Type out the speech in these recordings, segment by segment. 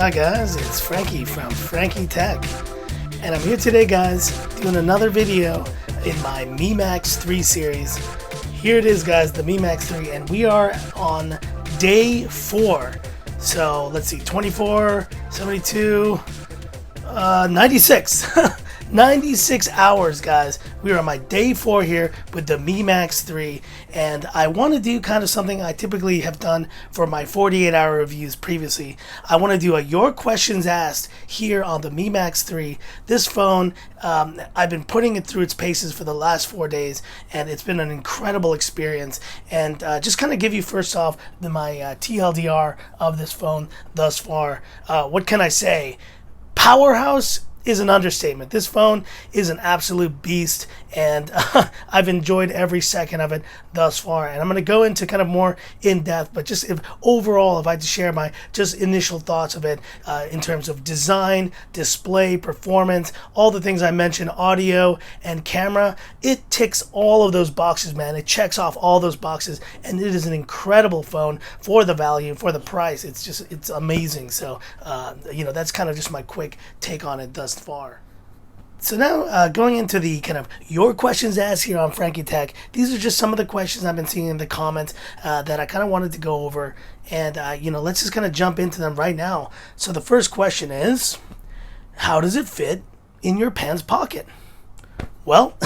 Hi guys, it's Frankie from Frankie Tech, and I'm here today guys doing another video in my Mi Max 3 series. Here it is guys, the Mi Max 3, and we are on day 4. So let's see, 24, 72, 96. 96 hours guys. We are on my day 4 here with the Mi Max 3, and I want to do kind of something I typically have done for my 48-hour reviews previously. I want to do a your questions asked here on the Mi Max 3. This phone, I've been putting it through its paces for the last 4 days, and it's been an incredible experience. And just kind of give you first off my TLDR of this phone thus far. What can I say? Powerhouse is an understatement. This phone is an absolute beast, and I've enjoyed every second of it thus far. And I'm going to go into kind of more in depth, but just overall, if I had to share my just initial thoughts of it in terms of design, display, performance, all the things I mentioned, audio and camera, it ticks all of those boxes, man. It checks off all those boxes, and it is an incredible phone for the value, for the price. It's amazing. So that's kind of just my quick take on it thus far. So now going into the kind of your questions asked here on Frankie Tech, these are just some of the questions I've been seeing in the comments that I kind of wanted to go over, and let's just kind of jump into them right now. So the first question is, how does it fit in your pants pocket? Well,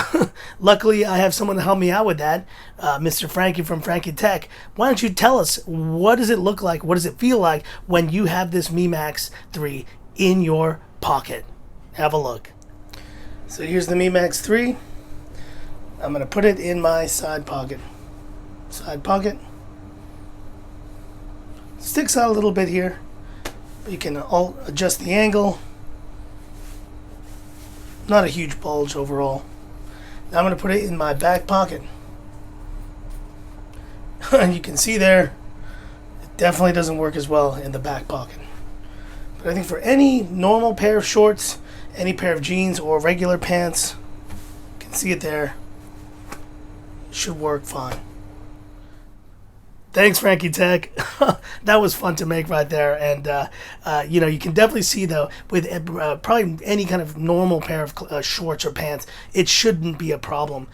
luckily I have someone to help me out with that, Mr. Frankie from Frankie Tech. Why don't you tell us, what does it look like, what does it feel like when you have this Mi Max 3 in your pocket? Have a look. So here's the Mi Max 3. I'm going to put it in my side pocket. Side pocket. Sticks out a little bit here. You can adjust the angle. Not a huge bulge overall. Now I'm going to put it in my back pocket. And you can see there, it definitely doesn't work as well in the back pocket. But I think for any normal pair of shorts, any pair of jeans or regular pants, you can see it there, it should work fine. Thanks, Frankie Tech. That was fun to make right there. And you can definitely see though, with probably any kind of normal pair of shorts or pants, it shouldn't be a problem.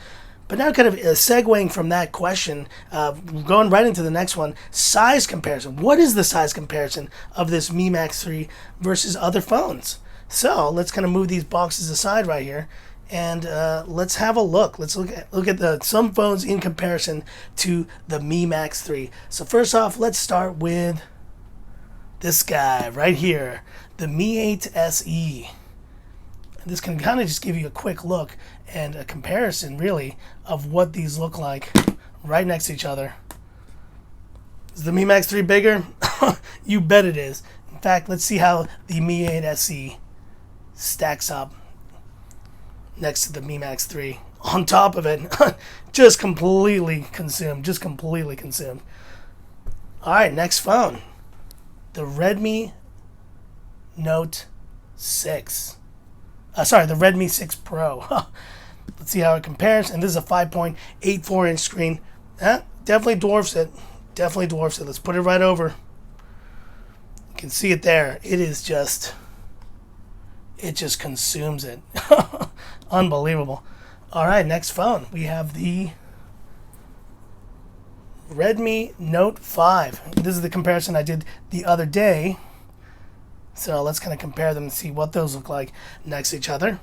But now kind of segueing from that question, going right into the next one, size comparison. What is the size comparison of this Mi Max 3 versus other phones? So let's kind of move these boxes aside right here, and let's have a look. Let's look at some phones in comparison to the Mi Max 3. So first off, let's start with this guy right here, the Mi 8 SE. This can kind of just give you a quick look and a comparison, really, of what these look like right next to each other. Is the Mi Max 3 bigger? You bet it is. In fact, let's see how the Mi 8 SE stacks up next to the Mi Max 3. On top of it, just completely consumed. All right, next phone, the Redmi Note 6. The Redmi 6 Pro. Let's see how it compares. And this is a 5.84 inch screen. Definitely dwarfs it. Let's put it right over. You can see it there. It just consumes it. Unbelievable. All right, next phone. We have the Redmi Note 5. This is the comparison I did the other day. So let's kind of compare them and see what those look like next to each other.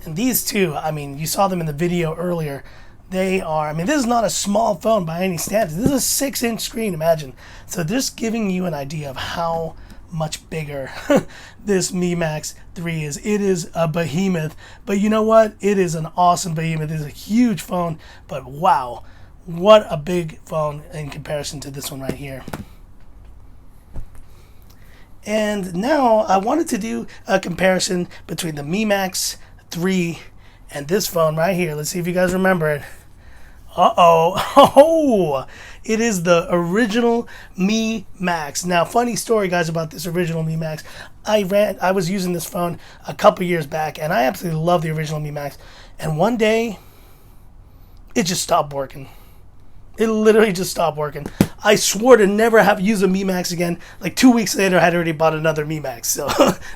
And these two, you saw them in the video earlier. They are, this is not a small phone by any standards. This is a 6-inch screen, imagine. So just giving you an idea of how much bigger this Mi Max 3 is. It is a behemoth, but you know what? It is an awesome behemoth. It is a huge phone, but wow, what a big phone in comparison to this one right here. And now I wanted to do a comparison between the Mi Max 3 and this phone right here. Let's see if you guys remember it. Oh, it is the original Mi Max. Now, funny story, guys, about this original Mi Max. I was using this phone a couple years back, and I absolutely love the original Mi Max. And one day, it just stopped working. It literally just stopped working. I swore to never have used a Mi Max again. Like 2 weeks later, I had already bought another Mi Max. So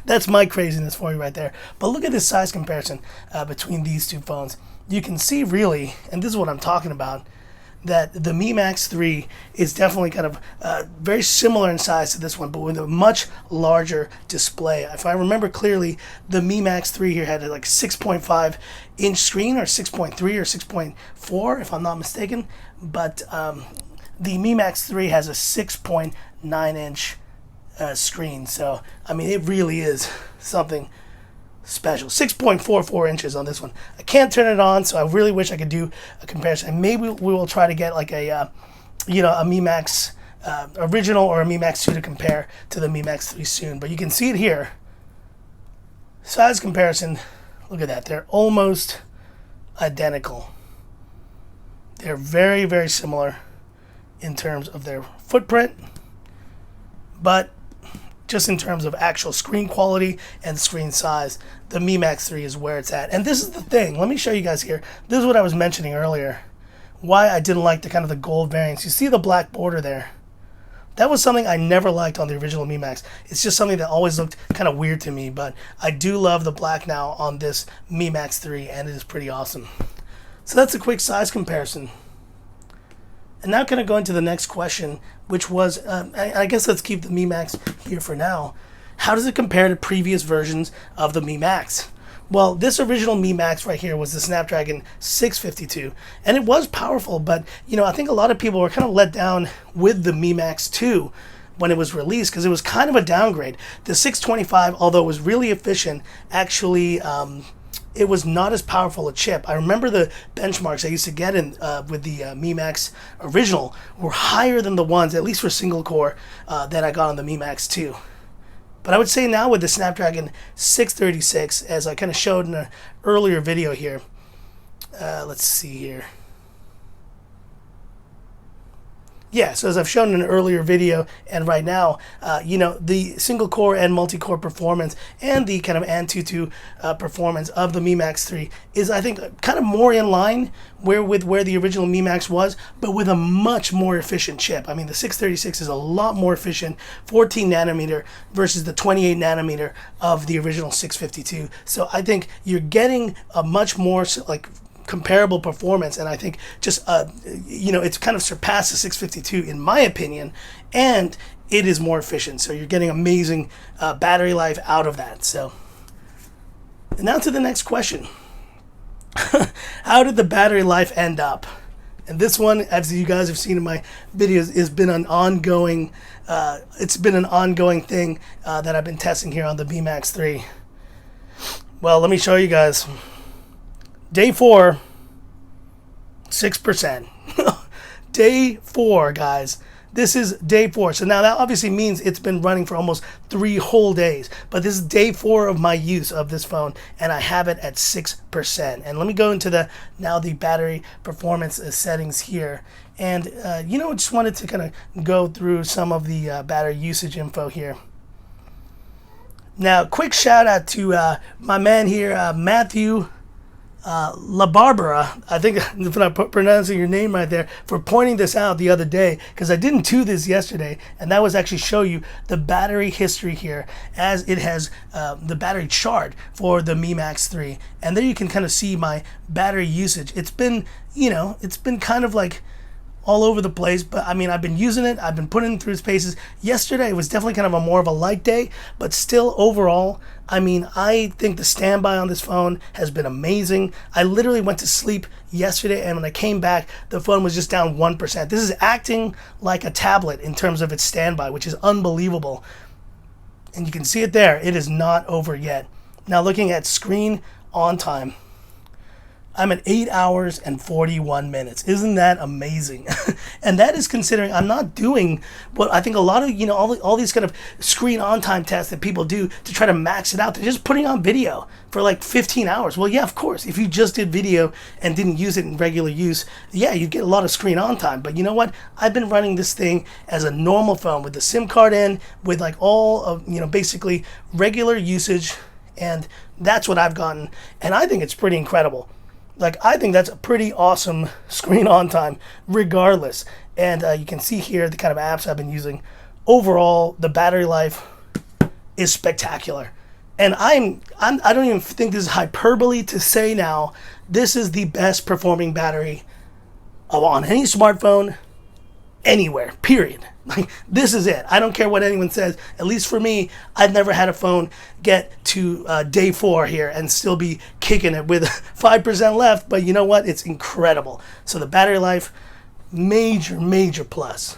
that's my craziness for you right there. But look at this size comparison between these two phones. You can see really, and this is what I'm talking about, that the Mi Max 3 is definitely kind of very similar in size to this one, but with a much larger display. If I remember clearly, the Mi Max 3 here had a like 6.5 inch screen, or 6.3 or 6.4 if I'm not mistaken, but the Mi Max 3 has a 6.9 inch screen. So I mean, it really is something special. 6.44 inches on this one. I can't turn it on, so I really wish I could do a comparison. And maybe we will try to get like a a Mi Max original or a Mi Max 2 to compare to the Mi Max 3 soon. But you can see it here. Size comparison. Look at that. They're almost identical. They're very, very similar in terms of their footprint, but just in terms of actual screen quality and screen size, the Mi Max 3 is where it's at. And this is the thing. Let me show you guys here. This is what I was mentioning earlier. Why I didn't like the kind of the gold variants. You see the black border there? That was something I never liked on the original Mi Max. It's just something that always looked kind of weird to me, but I do love the black now on this Mi Max 3, and it is pretty awesome. So that's a quick size comparison. And now can I go into the next question, which was, I guess let's keep the Mi Max here for now. How does it compare to previous versions of the Mi Max? Well, this original Mi Max right here was the Snapdragon 652, and it was powerful, but I think a lot of people were kind of let down with the Mi Max 2 when it was released, because it was kind of a downgrade. The 625, although it was really efficient, actually it was not as powerful a chip. I remember the benchmarks I used to get in with the Mi Max original were higher than the ones, at least for single core, that I got on the Mi Max 2. But I would say now with the Snapdragon 636, as I kind of showed in an earlier video here, let's see here. Yeah, so as I've shown in an earlier video and right now, the single core and multi-core performance and the kind of Antutu performance of the Mi Max 3 is, I think, kind of more in line with where the original Mi Max was, but with a much more efficient chip. I mean, the 636 is a lot more efficient, 14 nanometer versus the 28 nanometer of the original 652. So I think you're getting a much more comparable performance, and I think just it's kind of surpassed the 652 in my opinion, and it is more efficient, so you're getting amazing battery life out of that. So now to the next question. How did the battery life end up? And this one, as you guys have seen in my videos, has been an ongoing thing that I've been testing here on the Mi Max 3. Well, let me show you guys. Day 4, 6%. Day 4, guys. This is day 4. So now that obviously means it's been running for almost 3 whole days. But this is day 4 of my use of this phone, and I have it at 6%. And let me go into the battery performance settings here. And just wanted to kind of go through some of the battery usage info here. Now, quick shout out to my man here, Matthew La Barbara, I think if I'm pronouncing your name right there, for pointing this out the other day, because I didn't do this yesterday, and that was actually show you the battery history here, as it has the battery chart for the Mi Max 3, and there you can kind of see my battery usage. It's been, it's been kind of like all over the place, but I mean, I've been using it, I've been putting it through its paces. Yesterday was definitely kind of more of a light day, but still overall, I mean, I think the standby on this phone has been amazing. I literally went to sleep yesterday, and when I came back, the phone was just down 1%. This is acting like a tablet in terms of its standby, which is unbelievable. And you can see it there. It is not over yet. Now looking at screen on time, I'm at 8 hours and 41 minutes. Isn't that amazing? And that is considering I'm not doing what I think a lot of, all these kind of screen on time tests that people do to try to max it out. They're just putting on video for like 15 hours. Well, yeah, of course, if you just did video and didn't use it in regular use, yeah, you'd get a lot of screen on time. But you know what? I've been running this thing as a normal phone with the SIM card in, with like all of, basically regular usage. And that's what I've gotten. And I think it's pretty incredible. Like, I think that's a pretty awesome screen on time regardless. And you can see here the kind of apps I've been using. Overall, the battery life is spectacular. And I don't even think this is hyperbole to say now, this is the best performing battery on any smartphone anywhere, period. Like, this is it. I don't care what anyone says. At least for me, I've never had a phone get to day 4 here and still be kicking it with 5% left. But you know what? It's incredible. So the battery life, major plus.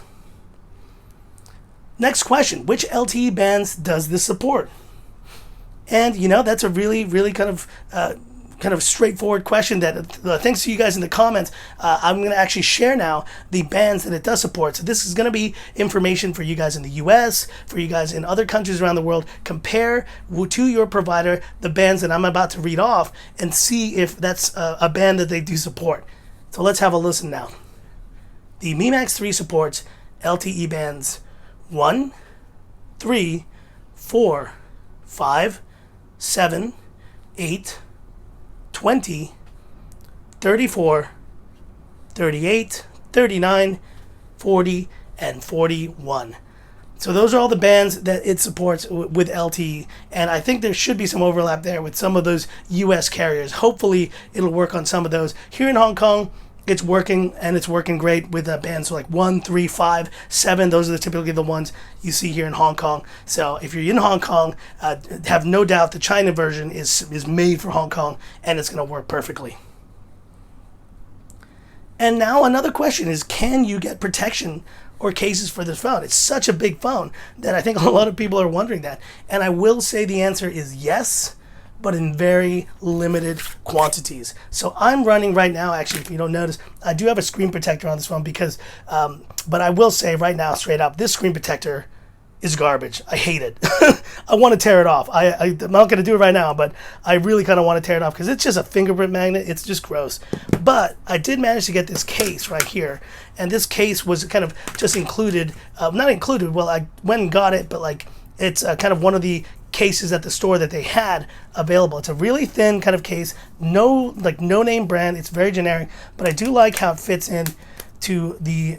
Next question, which LTE bands does this support? And you know, that's a really kind of straightforward question that thanks to you guys in the comments, I'm going to actually share now the bands that it does support. So this is going to be information for you guys in the US, for you guys in other countries around the world. Compare to your provider the bands that I'm about to read off and see if that's a band that they do support. So let's have a listen now. The Mi Max 3 supports LTE bands 1, 3, 4, 5, 7, 8, 20, 34, 38, 39, 40, and 41. So those are all the bands that it supports with LTE, and I think there should be some overlap there with some of those US carriers. Hopefully it'll work on some of those. Here in Hong Kong, it's working, and it's working great with bands like 1, 3, 5, 7. Those are typically the ones you see here in Hong Kong. So if you're in Hong Kong, have no doubt the China version is made for Hong Kong, and it's going to work perfectly. And now another question is, can you get protection or cases for this phone? It's such a big phone that I think a lot of people are wondering that. And I will say the answer is yes, but in very limited quantities. So I'm running right now, actually, if you don't notice, I do have a screen protector on this phone because, but I will say right now, straight up, this screen protector is garbage. I hate it. I want to tear it off. I'm not going to do it right now, but I really kind of want to tear it off because it's just a fingerprint magnet. It's just gross. But I did manage to get this case right here, and this case was kind of just included, not included, well, I went and got it, but like it's kind of one of the cases at the store that they had available. It's a really thin kind of case, no name brand. It's very generic, but I do like how it fits in to the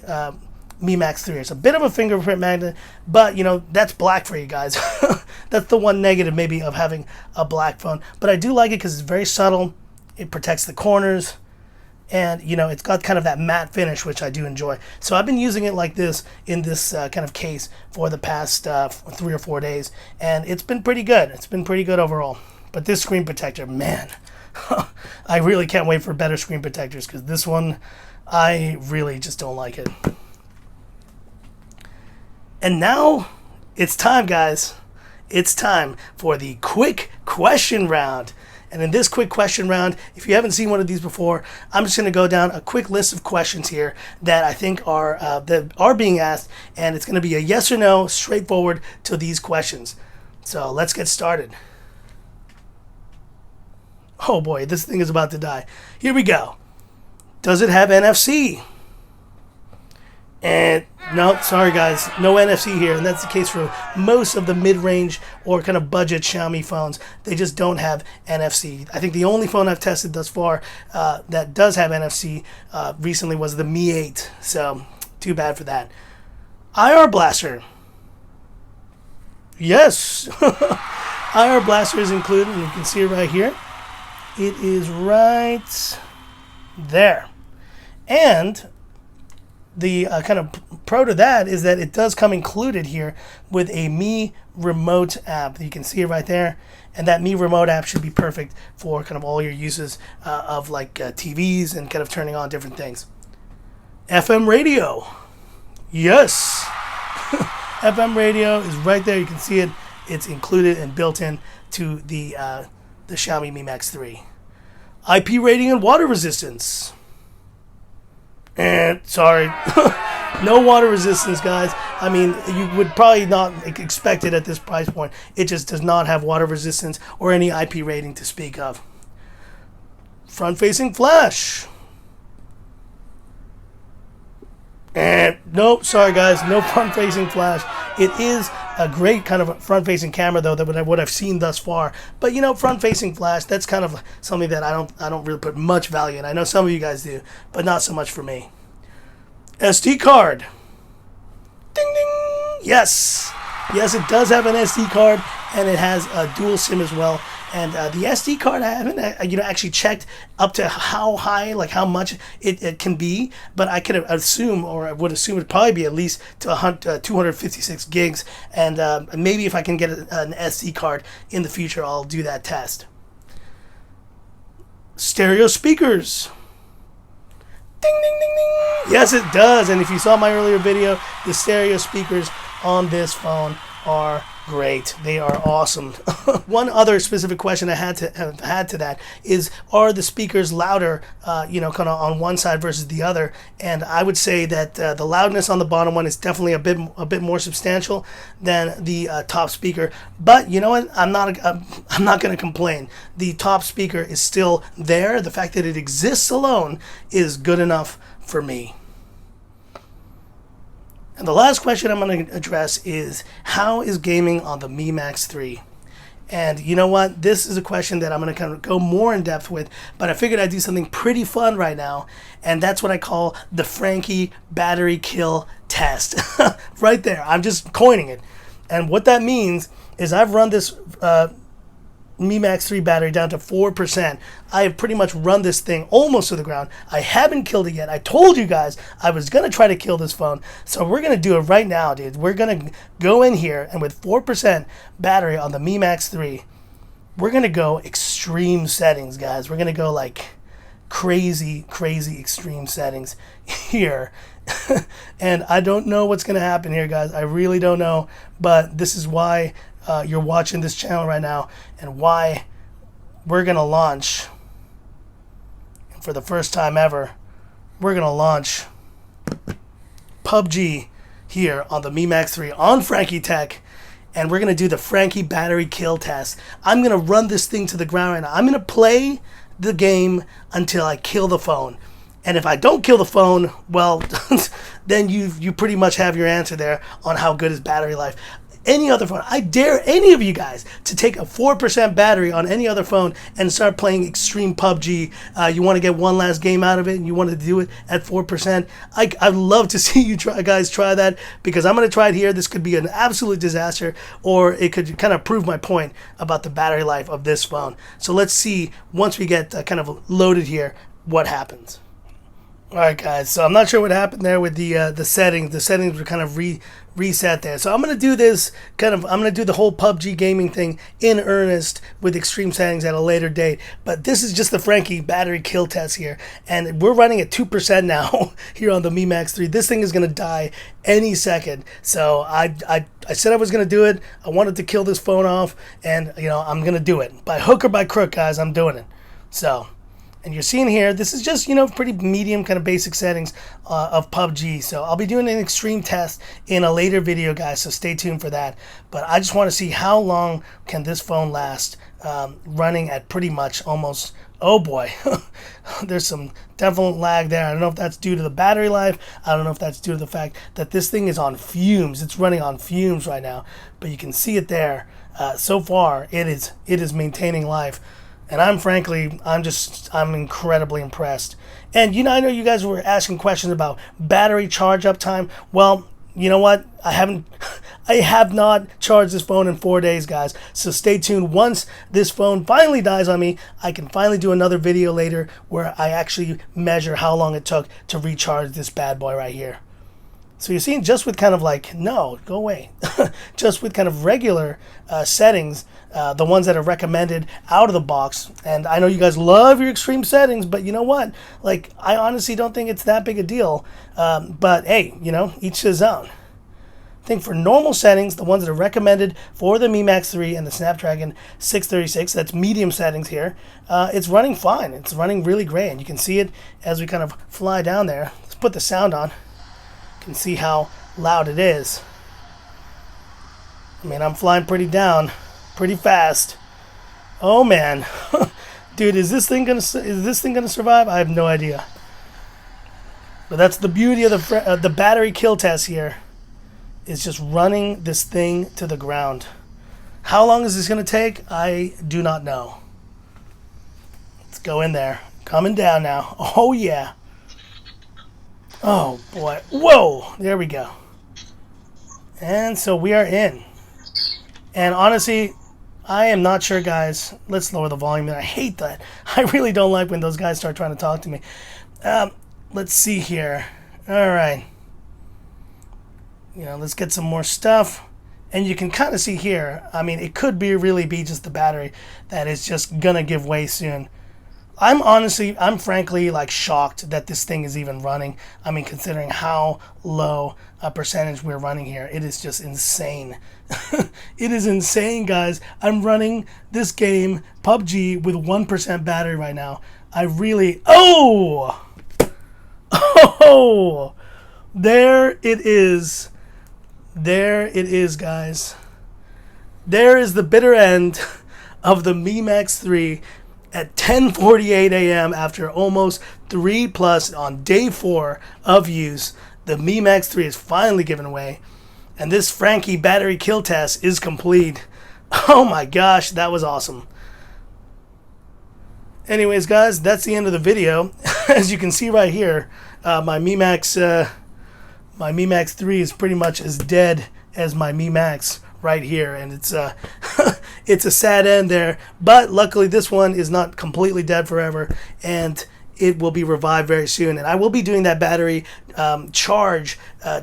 Mi Max 3. It's a bit of a fingerprint magnet, but you know, that's black for you guys. That's the one negative maybe of having a black phone, but I do like it because it's very subtle. It protects the corners, and you know, it's got kind of that matte finish, which I do enjoy. So I've been using it like this in this kind of case for the past 3 or 4 days, and it's been pretty good. It's been pretty good overall. But this screen protector, man, I really can't wait for better screen protectors, because this one, I really just don't like it. And now it's time, guys. It's time for the quick question round. And in this quick question round, if you haven't seen one of these before, I'm just going to go down a quick list of questions here that I think are being asked, and it's going to be a yes or no, straightforward to these questions. So let's get started. Oh boy, this thing is about to die. Here we go. Does it have NFC? And no, sorry guys, no NFC here, and that's the case for most of the mid-range or kind of budget Xiaomi phones. They just don't have NFC. I think the only phone I've tested thus far that does have NFC recently was the Mi 8, so too bad for that. IR blaster. Yes, IR blaster is included, and you can see it right here. It is right there. And the kind of pro to that is that it does come included here with a Mi Remote app. You can see it right there, and that Mi Remote app should be perfect for kind of all your uses of like TVs and kind of turning on different things. FM radio. Yes. FM radio is right there. You can see it. It's included and built in to the Xiaomi Mi Max 3. IP rating and water resistance. And sorry, no water resistance, guys. I mean, you would probably not expect it at this price point. It just does not have water resistance or any IP rating to speak of. Front-facing flash. And nope, sorry guys, no front-facing flash. It is a great kind of front-facing camera though than what I've seen thus far. But you know, front-facing flash, that's kind of something that I don't really put much value in. I know some of you guys do, but not so much for me. SD card. Ding ding. Yes. Yes, it does have an SD card, and it has a dual SIM as well. And the SD card, I haven't actually checked up to how high, like how much it can be, but I could assume, or I would assume it'd probably be at least to 256 gigs. And maybe if I can get an SD card in the future, I'll do that test. Stereo speakers. Ding, ding, ding, ding. Yes, it does. And if you saw my earlier video, the stereo speakers on this phone are great. They are awesome. One other specific question I had to that is, are the speakers louder, kind of on one side versus the other? And I would say that the loudness on the bottom one is definitely a bit more substantial than the top speaker. But you know what? I'm not going to complain. The top speaker is still there. The fact that it exists alone is good enough for me. And the last question I'm going to address is, how is gaming on the Mi Max 3? And you know what? This is a question that I'm going to kind of go more in depth with, but I figured I'd do something pretty fun right now, and that's what I call the Frankie battery kill test. Right there. I'm just coining it. And what that means is I've run this Mi Max 3 battery down to 4%. I have pretty much run this thing almost to the ground. I haven't killed it yet. I told you guys I was going to try to kill this phone. So we're going to do it right now, dude. We're going to go in here, and with 4% battery on the Mi Max 3, we're going to go extreme settings, guys. We're going to go like crazy extreme settings here. And I don't know what's going to happen here, guys. I really don't know. But this is why you're watching this channel right now, and why we're going to launch, for the first time ever, we're going to launch PUBG here on the Mi Max 3 on Frankie Tech, and we're going to do the Frankie battery kill test. I'm going to run this thing to the ground right now. I'm going to play the game until I kill the phone. And if I don't kill the phone, well, then you pretty much have your answer there on how good is battery life. Any other phone, I dare any of you guys to take a 4% battery on any other phone and start playing extreme PUBG. You want to get one last game out of it, and you want to do it at 4%. I'd love to see you guys try that, because I'm going to try it here. This could be an absolute disaster, or it could kind of prove my point about the battery life of this phone. So let's see, once we get kind of loaded here, what happens. All right, guys, so I'm not sure what happened there with the settings. The settings were kind of reset there. So I'm going to do this I'm going to do the whole PUBG gaming thing in earnest with extreme settings at a later date. But this is just the Frankie battery kill test here. And we're running at 2% now here on the Mi Max 3. This thing is going to die any second. So I said I was going to do it. I wanted to kill this phone off, and I'm going to do it. By hook or by crook, guys, I'm doing it. So, and you're seeing here, this is just, pretty medium kind of basic settings of PUBG. So I'll be doing an extreme test in a later video, guys, so stay tuned for that. But I just want to see how long can this phone last running at pretty much almost, oh boy, there's some definite lag there. I don't know if that's due to the battery life. I don't know if that's due to the fact that this thing is on fumes. It's running on fumes right now. But you can see it there. So far, it is maintaining life. And I'm incredibly impressed. And I know you guys were asking questions about battery charge up time. Well, you know what? I have not charged this phone in 4 days, guys. So stay tuned. Once this phone finally dies on me, I can finally do another video later where I actually measure how long it took to recharge this bad boy right here. So you're seeing, just with kind of like, no, go away. Just with kind of regular settings, the ones that are recommended out of the box. And I know you guys love your extreme settings, but you know what? Like, I honestly don't think it's that big a deal. But hey, each his own. I think for normal settings, the ones that are recommended for the Mi Max 3 and the Snapdragon 636, that's medium settings here, it's running fine. It's running really great. And you can see it as we kind of fly down there. Let's put the sound on. Can see how loud it is. I mean, I'm flying pretty fast. Oh man, dude, is this thing gonna survive? I have no idea. But that's the beauty of the battery kill test here. is just running this thing to the ground. How long is this going to take? I do not know. Let's go in there. Coming down now. Oh, yeah. Oh, boy. Whoa. There we go. And so we are in. And honestly, I am not sure, guys. Let's lower the volume. I hate that. I really don't like when those guys start trying to talk to me. Let's see here. All right. Let's get some more stuff. And you can kind of see here, I mean, it could really be just the battery that is just going to give way soon. I'm frankly like shocked that this thing is even running. I mean, considering how low a percentage we're running here, it is just insane. It is insane, guys. I'm running this game, PUBG, with 1% battery right now. Oh, there it is. There it is, guys. There is the bitter end of the Mi Max 3 at 10:48 a.m. after almost 3+ on day 4 of use. The Mi Max 3 is finally given away, and this Frankie battery kill test is complete. Oh my gosh, that was awesome. Anyways, guys, that's the end of the video. As you can see right here, my Mi Max 3 is pretty much as dead as my Mi Max right here, and it's it's a sad end there, but luckily this one is not completely dead forever, and it will be revived very soon. And I will be doing that battery charge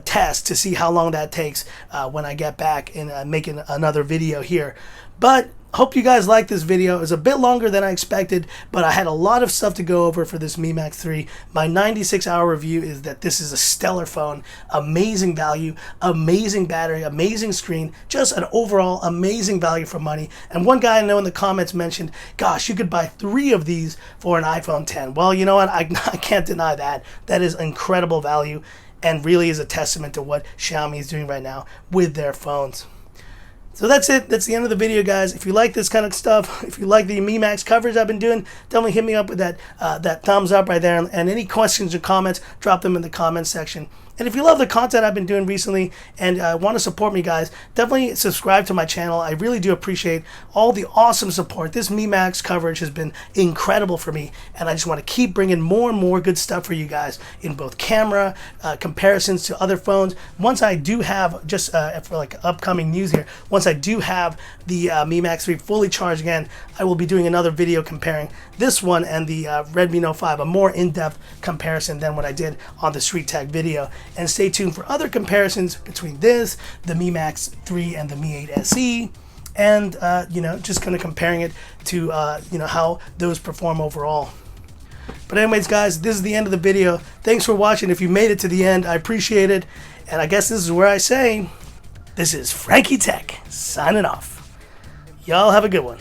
test to see how long that takes when I get back and making another video here. But hope you guys liked this video. It was a bit longer than I expected, but I had a lot of stuff to go over for this Mi Max 3. My 96-hour review is that this is a stellar phone, amazing value, amazing battery, amazing screen, just an overall amazing value for money. And one guy I know in the comments mentioned, gosh, you could buy 3 of these for an iPhone 10. Well, you know what? I can't deny that. That is incredible value and really is a testament to what Xiaomi is doing right now with their phones. So that's it. That's the end of the video, guys. If you like this kind of stuff, if you like the Mi Max coverage I've been doing, definitely hit me up with that thumbs up right there. And any questions or comments, drop them in the comments section. And if you love the content I've been doing recently and want to support me, guys, definitely subscribe to my channel. I really do appreciate all the awesome support. This Mi Max coverage has been incredible for me, and I just want to keep bringing more and more good stuff for you guys in both camera, comparisons to other phones. Once I do have, just for like upcoming news here, once I do have the Mi Max 3 fully charged again, I will be doing another video comparing this one and the Redmi Note 5, a more in-depth comparison than what I did on the Street Tech video. And stay tuned for other comparisons between this, the Mi Max 3 and the Mi 8 SE, and just kind of comparing it to how those perform overall. But anyways, guys, this is the end of the video. Thanks for watching. If you made it to the end, I appreciate it. And I guess this is where I say, this is Frankie Tech signing off. Y'all have a good one.